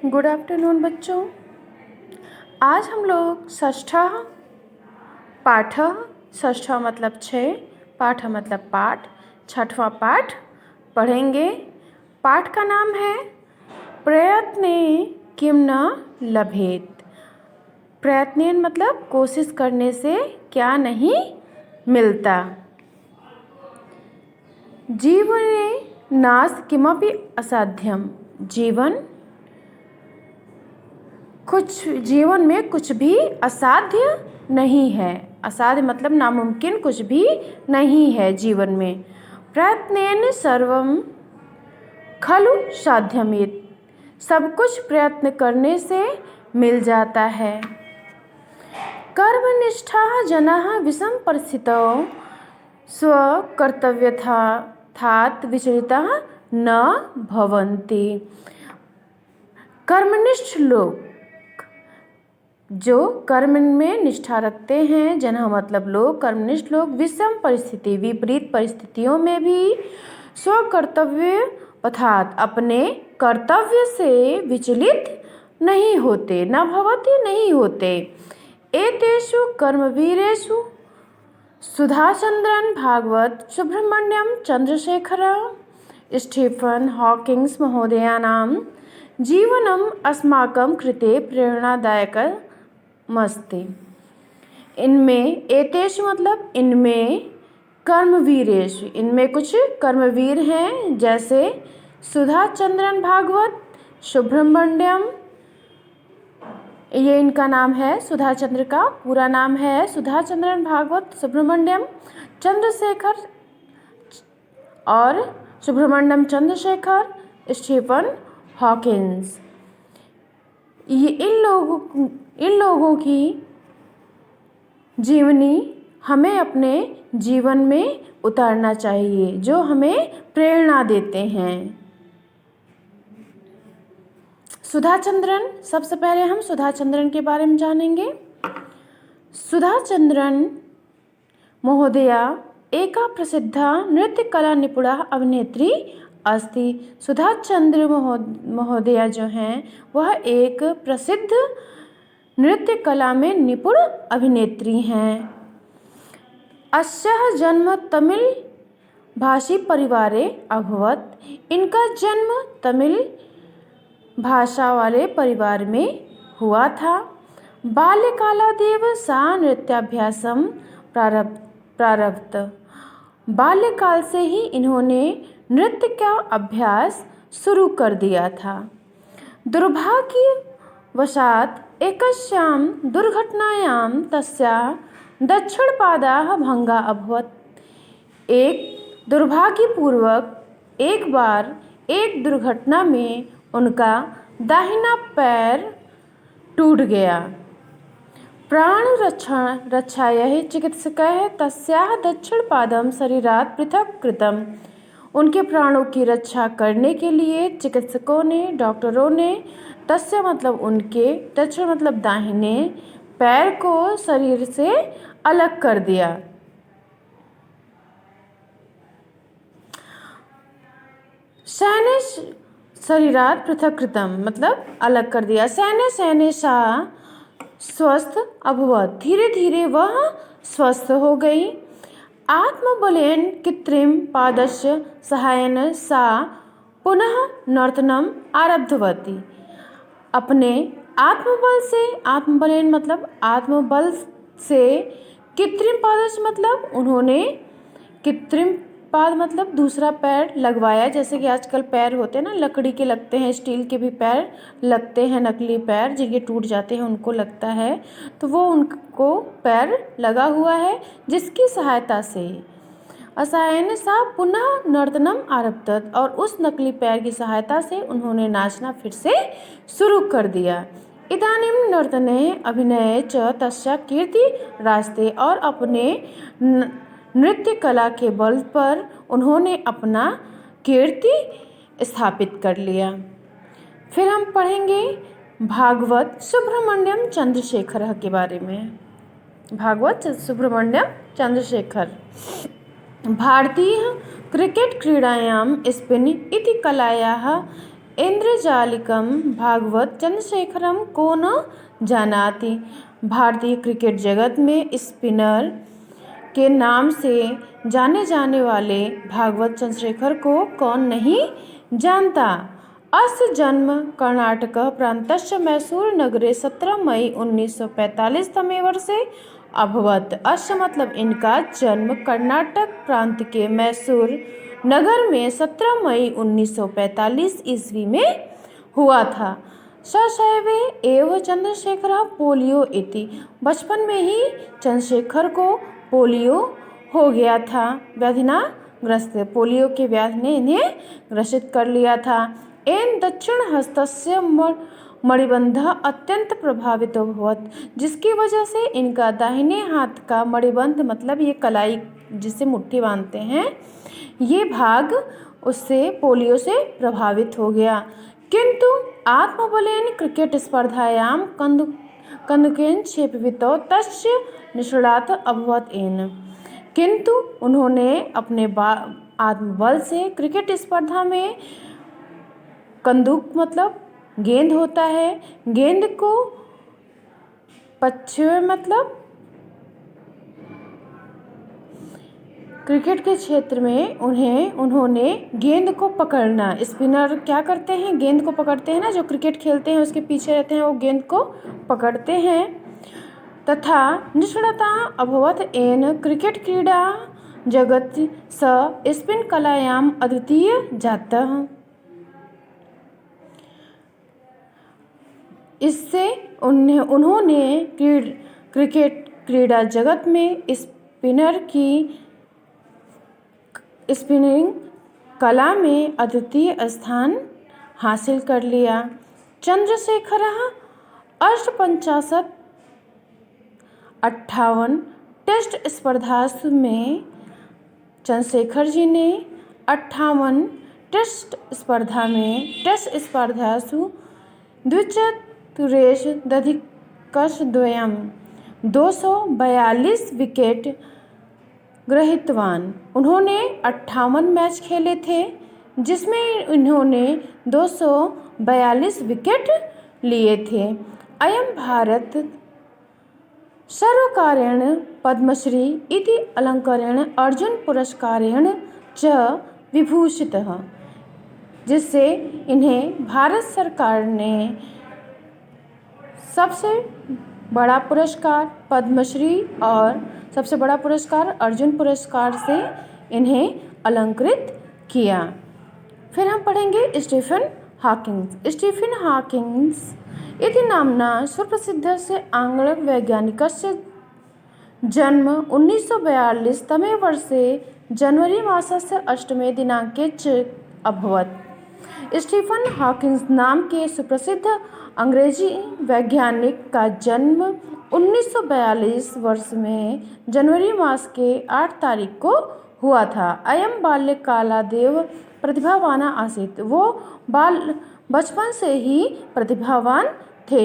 Good afternoon बच्चों। आज हम लोग षष्ठः पाठः, षष्ठः मतलब 6, पाठः मतलब पाठ, छठवां पाठ पढ़ेंगे। पाठ का नाम है प्रयत्ने किम न लभेत। प्रयत्नेन मतलब कोशिश करने से क्या नहीं मिलता। जीवने नास्ति किमपि असाध्यम। जीवन में कुछ भी असाध्य नहीं है। असाध्य मतलब नामुमकिन कुछ भी नहीं है जीवन में। प्रयत्नेन सर्वं खलु साध्यमेत। सब कुछ प्रयत्न करने से मिल जाता है। कर्मनिष्ठाः जनाः विषम परिस्थितौ स्वकर्तव्यथात् विचलिताः न भवन्ति। कर्मनिष्ठ लोग, जो कर्म में निष्ठा रखते हैं, जनाः मतलब लोग, कर्मनिष्ठ लोग, विषम परिस्थिति विपरीत परिस्थितियों में भी स्वकर्तव्य पथात अपने कर्तव्य से विचलित नहीं होते, न भवति नहीं होते। एतेषु कर्मवीरेषु सुधाचंद्रन भागवत, सुब्रह्मण्यम चंद्रशेखर, स्टीफन हॉकिंग्स महोदयानां जीवनम अस्माकं कृते प्रेरणादायकमस्ति। इनमें एतेषु मतलब इनमें, कर्मवीरेषु इनमें कुछ कर्मवीर हैं, जैसे सुधाचंद्रन भागवत, सुब्रह्मण्यम, ये इनका नाम है। सुधाचंद्र का पूरा नाम है सुधाचंद्रन भागवत, सुब्रह्मण्यम चंद्रशेखर और सुब्रह्मण्यम चंद्रशेखर, स्टीफन हॉकिंस। ये इन लोगों की जीवनी हमें अपने जीवन में उतारना चाहिए, जो हमें प्रेरणा देते हैं। सुधाचंद्रन, सबसे पहले हम सुधाचंद्रन के बारे में जानेंगे। सुधाचंद्रन महोदया एका प्रसिद्धा नृत्यकला निपुणा अभिनेत्री अस्ति। सुधाचंद्र महोदया जो हैं वह एक प्रसिद्ध नृत्य कला में निपुण अभिनेत्री हैं। अस्याः जन्म तमिल भाषी परिवारे अभवत। इनका जन्म तमिल भाषा वाले परिवार में हुआ था। बाल्यकालादेव सा नृत्याभ्यासम प्रारब्ध। बाल्यकाल से ही इन्होंने नृत्य का अभ्यास शुरू कर दिया था। दुर्भाग्यवशात् एकस्यां दुर्घटनायां तस्याः दक्षिणपादः भंगा अभवत्। एक दुर्भाग्यपूर्वक एक बार एक दुर्घटना में उनका दाहिना पैर टूट गया। प्राण रक्षायै चिकित्सकैः तस्याः दक्षिणपादं शरीरात् पृथक् कृतम्। उनके प्राणों की रक्षा करने के लिए चिकित्सकों ने, डॉक्टरों ने तस्य मतलब उनके, दक्षिण मतलब दाहिने पैर को शरीर से अलग कर दिया। शरीरात् पृथक् कृतम् मतलब अलग कर दिया। शनैः सा स्वस्थ अभवत्। धीरे धीरे वह स्वस्थ हो गई। आत्मबलेन कृत्रिम पादस्य सहायेन सा पुनः नर्तनम आरब्धवती। अपने आत्मबलेन मतलब आत्मबल से, कृत्रिम पादस्य मतलब उन्होंने, कृत्रिम पाद मतलब दूसरा पैर लगवाया। जैसे कि आजकल पैर होते हैं ना, लकड़ी के लगते हैं, स्टील के भी पैर लगते हैं, नकली पैर जिनके टूट जाते हैं उनको लगता है, तो वो उनको पैर लगा हुआ है, जिसकी सहायता से असहायन सा पुनः नर्तनम आरब्धत, और उस नकली पैर की सहायता से उन्होंने नाचना फिर से शुरू कर दिया। इदानीं नर्तने अभिनये च तस्या कीर्ति रास्ते, और अपने नृत्य कला के बल पर उन्होंने अपना कीर्ति स्थापित कर लिया। फिर हम पढ़ेंगे भागवत सुब्रह्मण्यम चंद्रशेखर के बारे में। भागवत सुब्रह्मण्यम चंद्रशेखर भारतीय क्रिकेट क्रीडायां स्पिन इति कलायाः इंद्रजालिकम भागवत चंद्रशेखरम को न जानाति। भारतीय क्रिकेट जगत में स्पिनर के नाम से जाने जाने वाले भागवत चंद्रशेखर को कौन नहीं जानता। अस्य जन्म कर्णाटक प्रान्तस्य मैसूर नगरे 17 मई 1945 तमे वर्षे अभवत्। अस्य मतलब इनका जन्म कर्नाटक प्रांत के मैसूर नगर में 17 मई 1945 ईस्वी में हुआ था। सशैवे एव चंद्रशेखर पोलियो इति। बचपन में ही चंद्रशेखर को पोलियो हो गया था, व्याधिना ग्रस्त, पोलियो के व्याधि ने इन्हें ग्रसित कर लिया था। एन दक्षिण हस्तस्य मणिबंध अत्यंत प्रभावित अभवत्, जिसकी वजह से इनका दाहिने हाथ का मणिबंध मतलब ये कलाई जिसे मुट्ठी बांधते हैं, ये भाग उससे पोलियो से प्रभावित हो गया। किंतु आत्मबलेन क्रिकेट स्पर्धायां कन्दुकेन क्षेपितो तस्य निष्णात अभवत् एन। किंतु उन्होंने अपने आत्मबल से क्रिकेट स्पर्धा में, कंदूक मतलब गेंद होता है, गेंद को पछुए मतलब क्रिकेट के क्षेत्र में उन्होंने गेंद को पकड़ना, स्पिनर क्या करते हैं, गेंद को पकड़ते हैं ना, जो क्रिकेट खेलते हैं उसके पीछे रहते हैं वो गेंद को पकड़ते हैं, तथा निष्णाता अभवत् एन क्रिकेट क्रीडा जगत स स्पिन कलायाम अद्वितीय जातः। इससे उन्होंने क्रिकेट क्रीडा जगत में स्पिनर की स्पिनिंग कला में अद्वितीय स्थान हासिल कर लिया। चंद्रशेखरः 58 टेस्ट स्पर्धासु में चंद्रशेखर जी ने 58 टेस्ट स्पर्धासु द्विचतुरेषु 242 विकेट गृहीतवान। उन्होंने 58 मैच खेले थे जिसमें इन्होंने 242 विकेट लिए थे। अयं भारत सर्वकारेण पद्मश्री इति अलंकारेण अर्जुन पुरस्कारेण च विभूषितः, जिससे इन्हें भारत सरकार ने सबसे बड़ा पुरस्कार पद्मश्री और सबसे बड़ा पुरस्कार अर्जुन पुरस्कार से इन्हें अलंकृत किया। फिर हम पढ़ेंगे स्टीफन हॉकिंग्स। स्टीफन हॉकिंग्स इति नाम्ना सुप्रसिद्धस्य आङ्ग्लवैज्ञानिकस्य जन्म 1942 तमे वर्षे जनवरी मासस्य 8 दिनाङ्के च अभवत्। स्टीफन हॉकिंग्स नाम के सुप्रसिद्ध अंग्रेजी वैज्ञानिक का जन्म 1942 वर्ष में जनवरी मास के 8 तारीख को हुआ था। अयं बाल्यकालादेव प्रतिभावान आसीत्। वो बचपन से ही प्रतिभावान थे।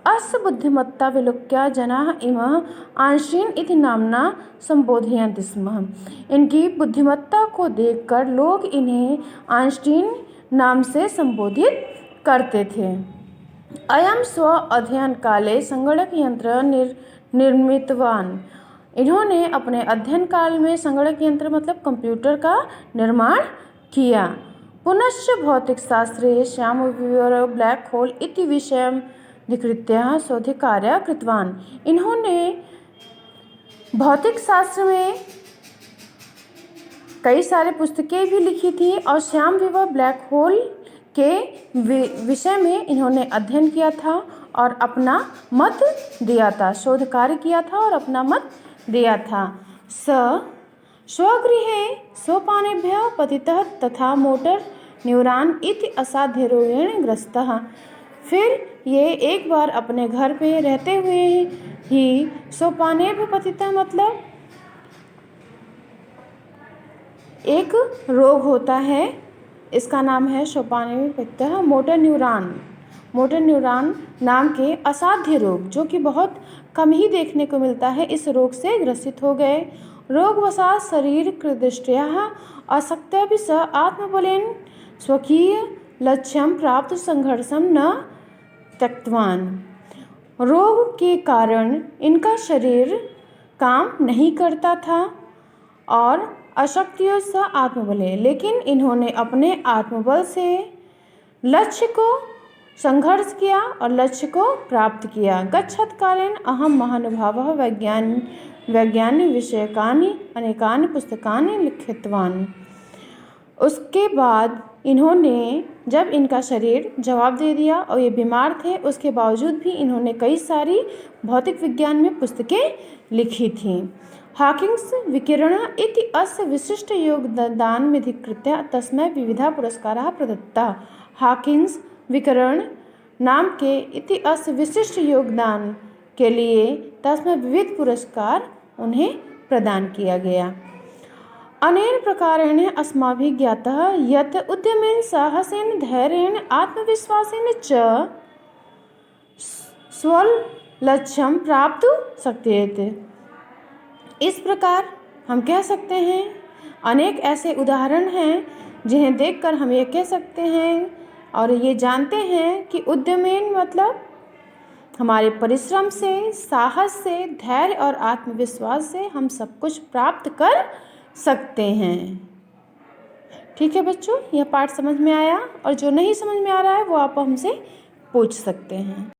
अस्य बुद्धिमत्ता विलोक्य जनाः इमं आइंस्टीन इति नाम्ना संबोधयन्ति स्म। इनकी बुद्धिमत्ता को देखकर लोग इन्हें आइंस्टीन नाम से संबोधित करते थे। अयं स्व अध्ययन काले संगणक यंत्र निर्मितवान। इन्होंने अपने अध्ययन काल में संगणक यंत्र मतलब कंप्यूटर का निर्माण किया। पुनश्च भौतिकशास्त्रे श्यामविवर ब्लैक होल इति विषयम् अधिकृत्य शोधकार्यं कृतवान्। इन्होंने भौतिक शास्त्र में कई सारे पुस्तकें भी लिखी थी और श्यामविवर ब्लैक होल के विषय में इन्होंने अध्ययन किया था और अपना मत दिया था, शोध कार्य किया था और अपना मत दिया था। स्वगृहे सोपानेभ्यः पतितः तथा मोटर न्यूरॉन इति असाध्य रोगेण ग्रस्तः। फिर ये एक बार अपने घर पे रहते हुए ही सोपानेभ्यः पतितः मतलब एक रोग होता है, इसका नाम है सोपानेभ्यः पतितः मोटर न्यूरॉन नाम के असाध्य रोग, जो कि बहुत कम ही देखने को मिलता है, इस रोग से ग्रसित हो गए। रोगवशात् शरीरकृदृष्ट्या अशक्त्या स आत्मबलेन स्वकीय लक्ष्यं प्राप्त संघर्षम न त्यक्तवान। रोग के कारण इनका शरीर काम नहीं करता था और अशक्तियों से आत्मबल है, लेकिन इन्होंने अपने आत्मबल से लक्ष्य को संघर्ष किया और लक्ष्य को प्राप्त किया। गच्छत्कालेन अहम महानुभावः वैज्ञानिक विषयकानि अनेकानि पुस्तकानि लिखितवान्। उसके बाद इन्होंने, जब इनका शरीर जवाब दे दिया और ये बीमार थे, उसके बावजूद भी इन्होंने कई सारी भौतिक विज्ञान में पुस्तकें लिखी थीं। हॉकिंग्स विकिरण इति अस्य विशिष्ट योगदानमधिकृत्य तस्मै विविधा पुरस्काराः प्रदत्ताः। हॉकिंग्स विकिरण नाम के इति अस्य विशिष्ट योगदान के लिए तस्मै विविध पुरस्कार उन्हें प्रदान किया गया। अनेन प्रकारेण अस्माभिः ज्ञातः यत् उद्यमेन साहसेन धैर्येण आत्मविश्वासेन च स्वलक्ष्यं प्राप्तुं शक्यते। इस प्रकार हम कह सकते हैं, अनेक ऐसे उदाहरण हैं जिन्हें देखकर हम ये कह सकते हैं और ये जानते हैं कि उद्यमेन मतलब हमारे परिश्रम से, साहस से, धैर्य और आत्मविश्वास से हम सब कुछ प्राप्त कर सकते हैं। ठीक है बच्चों, यह पाठ समझ में आया, और जो नहीं समझ में आ रहा है वो आप हमसे पूछ सकते हैं।